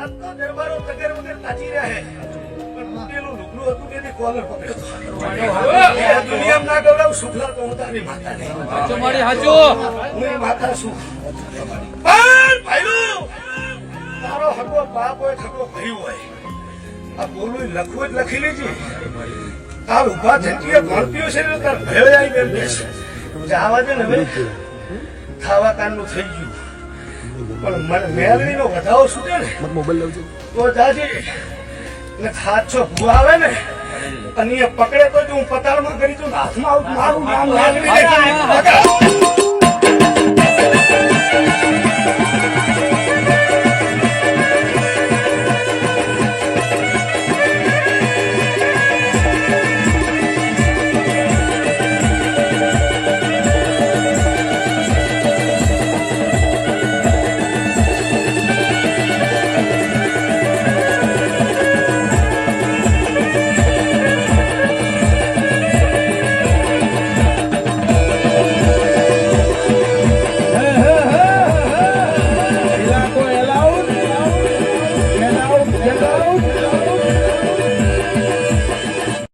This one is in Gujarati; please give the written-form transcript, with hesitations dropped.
આજ તો દરબારો તગર વગર તાજી રહ્યા પણ તૂટેલું લુગડું હતું કે કોલર પકડ્યો દુનિયામાં ના ગવડાવ સુખલા તો હું તારી માતા નહીં હાચો મારી હાચો હું માતા છું પણ ભાઈઓ તારો હગો બાપ હોય હગો ભાઈ હોય આ બોલું લખવું જ લખી લેજે તાર ઉભા થતી ભણતીઓ છે ને તાર ભયો આવી બેન બેસ જવા દે ને હવે ખાવા કાનનું થઈ ગયું પણ મને મેળવીનો વધાવો છૂટે ને તો જાજે ને ખાચો ભૂ આવે ને અને એ પકડે તો હું પતાળમાં કરી દઉં હાથમાં આવું મારું નામ લાગી